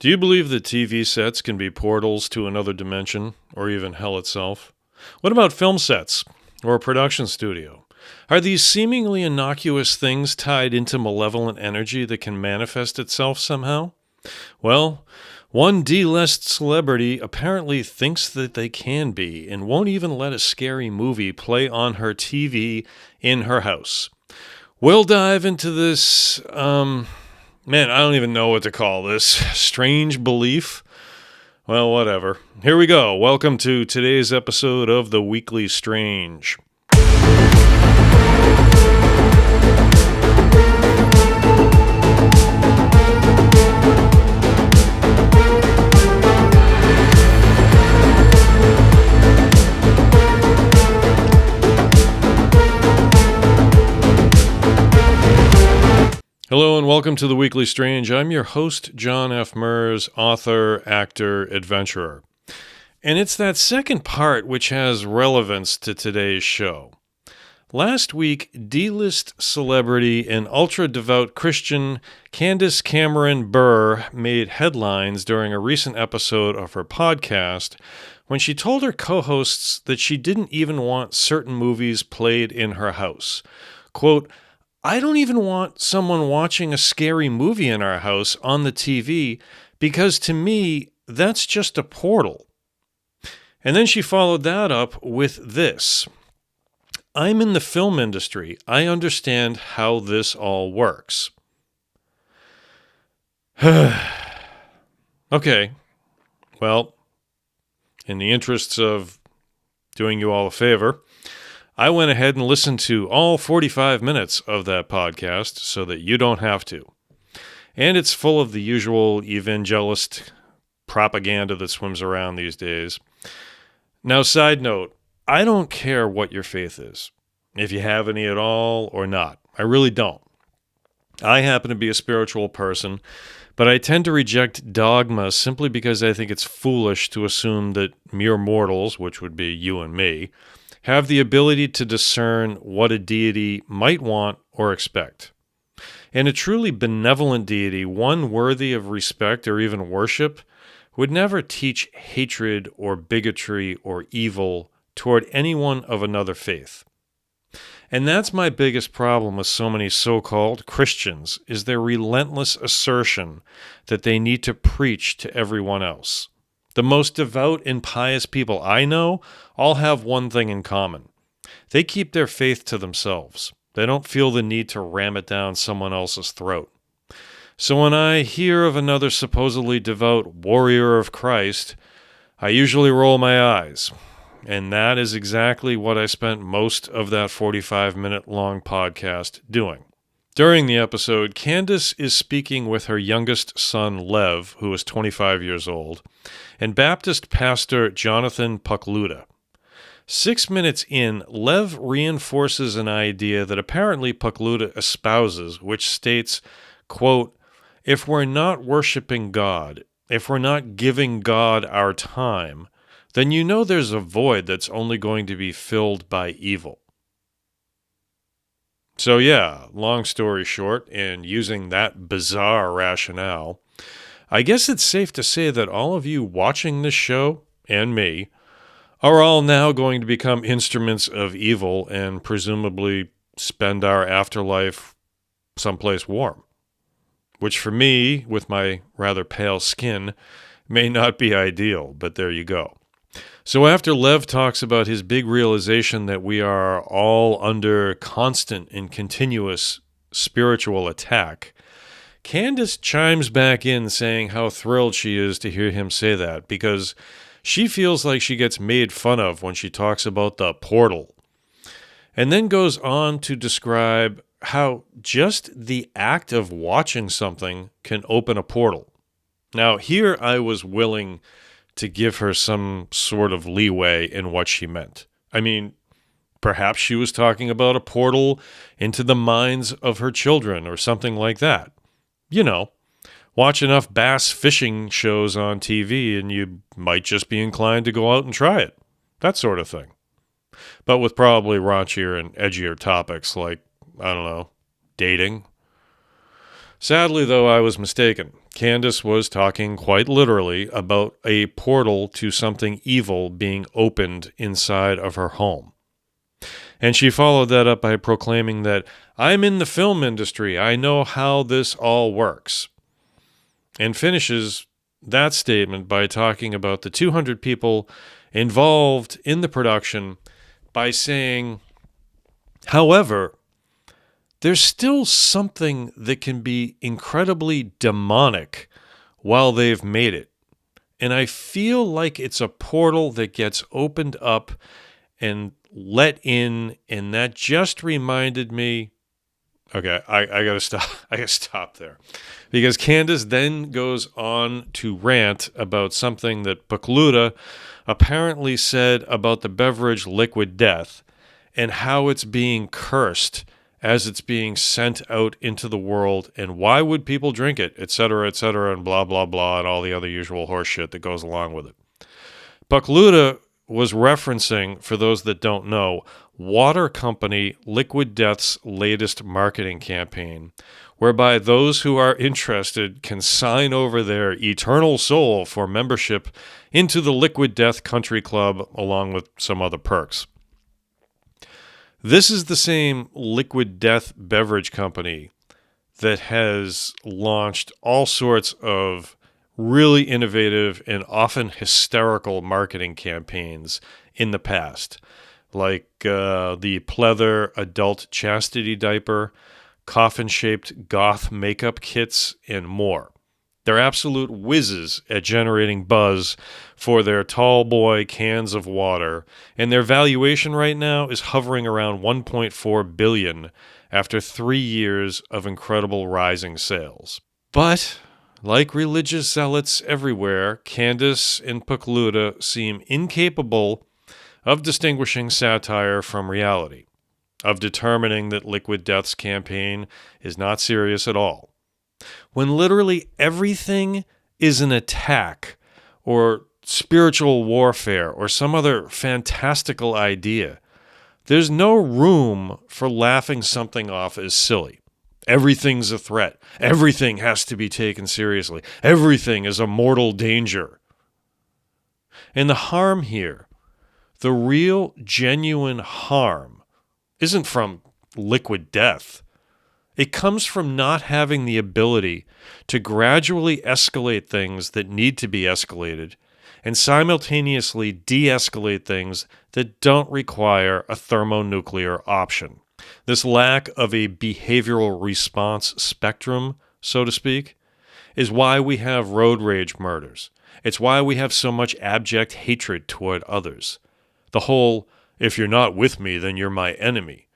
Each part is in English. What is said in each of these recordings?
Do you believe that TV sets can be portals to another dimension, or even hell itself? What about film sets, or a production studio? Are these seemingly innocuous things tied into malevolent energy that can manifest itself somehow? Well, one D-list celebrity apparently thinks that they can be, and won't even let a scary movie play on her TV in her house. We'll dive into this, man, I don't even know what to call this. Strange belief? Well, whatever. Here we go. Welcome to today's episode of The Weekly Strange. Hello and welcome to The Weekly Strange. I'm your host, John F. Mers, author, actor, adventurer. And it's that second part which has relevance to today's show. Last week, D-list celebrity and ultra-devout Christian Candace Bure made headlines during a recent episode of her podcast when she told her co-hosts that she didn't even want certain movies played in her house. Quote, I don't even want someone watching a scary movie in our house on the TV because to me, that's just a portal. And then she followed that up with this. I'm in the film industry. I understand how this all works. Okay. Well, in the interests of doing you all a favor, I went ahead and listened to all 45 minutes of that podcast so that you don't have to. And it's full of the usual evangelist propaganda that swims around these days. Now, side note, I don't care what your faith is, if you have any at all or not. I really don't. I happen to be a spiritual person, but I tend to reject dogma simply because I think it's foolish to assume that mere mortals, which would be you and me, have the ability to discern what a deity might want or expect. And a truly benevolent deity, one worthy of respect or even worship, would never teach hatred or bigotry or evil toward anyone of another faith. And that's my biggest problem with so many so-called Christians, is their relentless assertion that they need to preach to everyone else. The most devout and pious people I know all have one thing in common. They keep their faith to themselves. They don't feel the need to ram it down someone else's throat. So when I hear of another supposedly devout warrior of Christ, I usually roll my eyes. And that is exactly what I spent most of that 45-minute-long podcast doing. During the episode, Candace is speaking with her youngest son, Lev, who is 25 years old, and Baptist pastor Jonathan Pukluda. 6 minutes in, Lev reinforces an idea that apparently Pukluda espouses, which states, quote, if we're not worshiping God, if we're not giving God our time, then you know there's a void that's only going to be filled by evil. So yeah, long story short, and using that bizarre rationale, I guess it's safe to say that all of you watching this show, and me, are all now going to become instruments of evil and presumably spend our afterlife someplace warm. Which for me, with my rather pale skin, may not be ideal, but there you go. So after Lev talks about his big realization that we are all under constant and continuous spiritual attack, Candace chimes back in saying how thrilled she is to hear him say that because she feels like she gets made fun of when she talks about the portal, and then goes on to describe how just the act of watching something can open a portal. Now, here I was willing to give her some sort of leeway in what she meant. I mean, perhaps she was talking about a portal into the minds of her children or something like that. You know, watch enough bass fishing shows on TV and you might just be inclined to go out and try it. That sort of thing. But with probably raunchier and edgier topics like, I don't know, dating. Sadly, though, I was mistaken. Candace was talking quite literally about a portal to something evil being opened inside of her home. And she followed that up by proclaiming that, "I'm in the film industry. I know how this all works." And finishes that statement by talking about the 200 people involved in the production by saying, "However, there's still something that can be incredibly demonic while they've made it. And I feel like it's a portal that gets opened up and let in, and that just reminded me." Okay, I gotta stop. I gotta stop there, because Candace then goes on to rant about something that Pokluda apparently said about the beverage Liquid Death and how it's being cursed as it's being sent out into the world, and why would people drink it, etc., and blah blah blah, and all the other usual horse shit that goes along with it. Pokluda was referencing, for those that don't know, water company Liquid Death's latest marketing campaign, whereby those who are interested can sign over their eternal soul for membership into the Liquid Death Country Club, along with some other perks. This is the same Liquid Death beverage company that has launched all sorts of really innovative and often hysterical marketing campaigns in the past, like the pleather adult chastity diaper, coffin-shaped goth makeup kits, and more. They're absolute whizzes at generating buzz for their tall boy cans of water, and their valuation right now is hovering around $1.4 billion after 3 years of incredible rising sales. But like religious zealots everywhere, Candace and Pokluda seem incapable of distinguishing satire from reality, of determining that Liquid Death's campaign is not serious at all, when literally everything is an attack or spiritual warfare or some other fantastical idea. There's no room for laughing something off as silly. Everything's a threat. Everything has to be taken seriously. Everything is a mortal danger. And the harm here, the real, genuine harm, isn't from Liquid Death. It comes from not having the ability to gradually escalate things that need to be escalated and simultaneously de-escalate things that don't require a thermonuclear option. This lack of a behavioral response spectrum, so to speak, is why we have road rage murders. It's why we have so much abject hatred toward others. The whole, "if you're not with me, then you're my enemy,"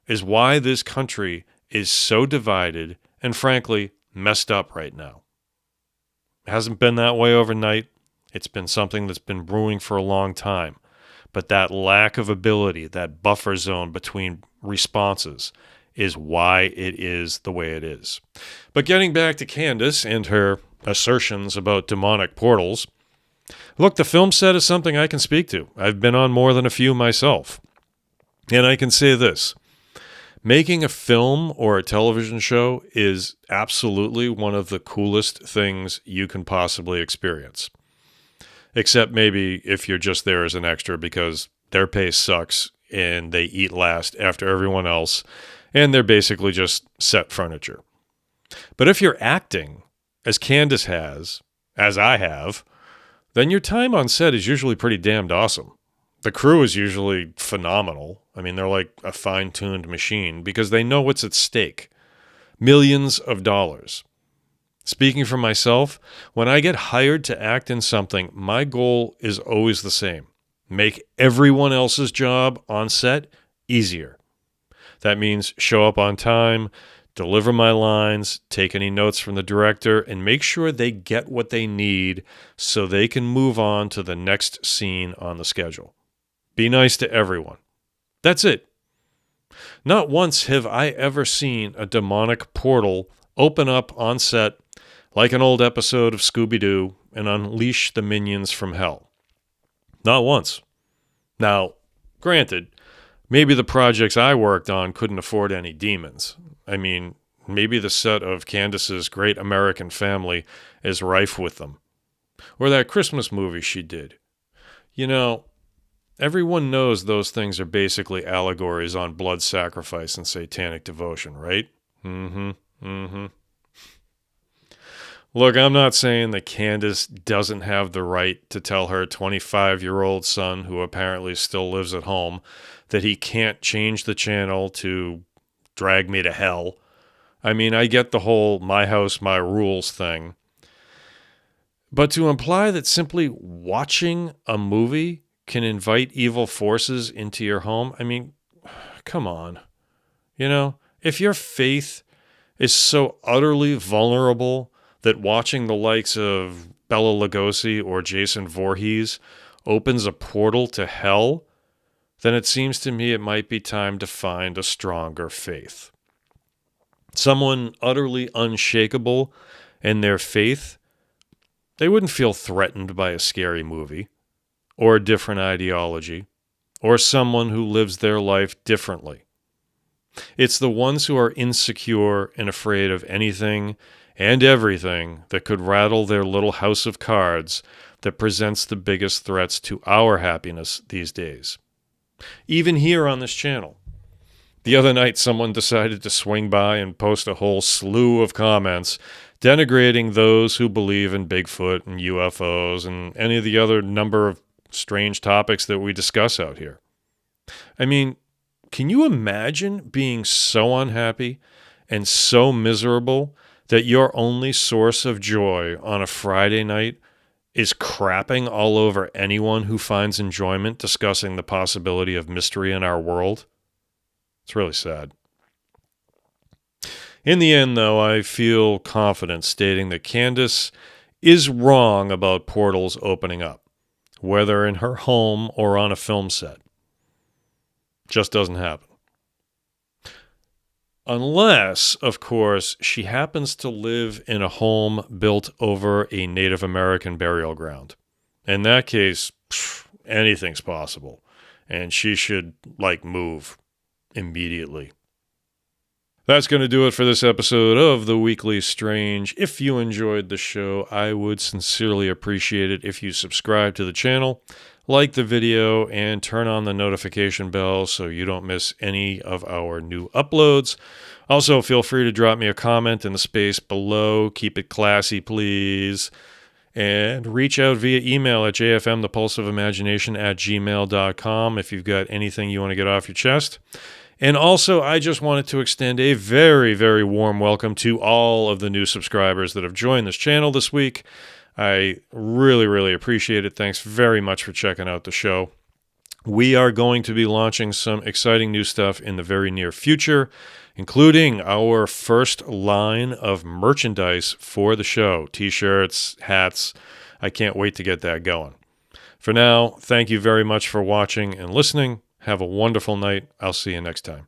is why this country is so divided and, frankly, messed up right now. It hasn't been that way overnight. It's been something that's been brewing for a long time. But that lack of ability, that buffer zone between responses, is why it is the way it is. But getting back to Candace and her assertions about demonic portals, look, the film set is something I can speak to. I've been on more than a few myself. And I can say this. Making a film or a television show is absolutely one of the coolest things you can possibly experience. Except maybe if you're just there as an extra because their pay sucks and they eat last after everyone else and they're basically just set furniture. But if you're acting, as Candace has, as I have, then your time on set is usually pretty damned awesome. The crew is usually phenomenal. I mean, they're like a fine-tuned machine because they know what's at stake. Millions of dollars. Speaking for myself, when I get hired to act in something, my goal is always the same. Make everyone else's job on set easier. That means show up on time, deliver my lines, take any notes from the director, and make sure they get what they need so they can move on to the next scene on the schedule. Be nice to everyone. That's it. Not once have I ever seen a demonic portal open up on set like an old episode of Scooby-Doo and unleash the minions from hell. Not once. Now, granted, maybe the projects I worked on couldn't afford any demons. I mean, maybe the set of Candace's Great American Family is rife with them. Or that Christmas movie she did. You know, everyone knows those things are basically allegories on blood sacrifice and satanic devotion, right? Look, I'm not saying that Candace doesn't have the right to tell her 25-year-old son, who apparently still lives at home, that he can't change the channel to drag me to hell. I mean, I get the whole my house, my rules thing. But to imply that simply watching a movie can invite evil forces into your home, I mean, come on. You know, if your faith is so utterly vulnerable that watching the likes of Bela Lugosi or Jason Voorhees opens a portal to hell, then it seems to me it might be time to find a stronger faith. Someone utterly unshakable in their faith, they wouldn't feel threatened by a scary movie, or a different ideology, or someone who lives their life differently. It's the ones who are insecure and afraid of anything and everything that could rattle their little house of cards that presents the biggest threats to our happiness these days. Even here on this channel. The other night, someone decided to swing by and post a whole slew of comments denigrating those who believe in Bigfoot and UFOs and any of the other number of strange topics that we discuss out here. I mean, can you imagine being so unhappy and so miserable that your only source of joy on a Friday night is crapping all over anyone who finds enjoyment discussing the possibility of mystery in our world? It's really sad. In the end, though, I feel confident stating that Candace is wrong about portals opening up, whether in her home or on a film set. Just doesn't happen. Unless, of course, she happens to live in a home built over a Native American burial ground. In that case, anything's possible. And she should, move immediately. That's going to do it for this episode of The Weekly Strange. If you enjoyed the show, I would sincerely appreciate it if you subscribe to the channel, like the video, and turn on the notification bell so you don't miss any of our new uploads. Also, feel free to drop me a comment in the space below. Keep it classy, please. And reach out via email at jfmthepulseofImagination@gmail.com if you've got anything you want to get off your chest. And also, I just wanted to extend a very, very warm welcome to all of the new subscribers that have joined this channel this week. I really, really appreciate it. Thanks very much for checking out the show. We are going to be launching some exciting new stuff in the very near future, including our first line of merchandise for the show. T-shirts, hats. I can't wait to get that going. For now, thank you very much for watching and listening. Have a wonderful night. I'll see you next time.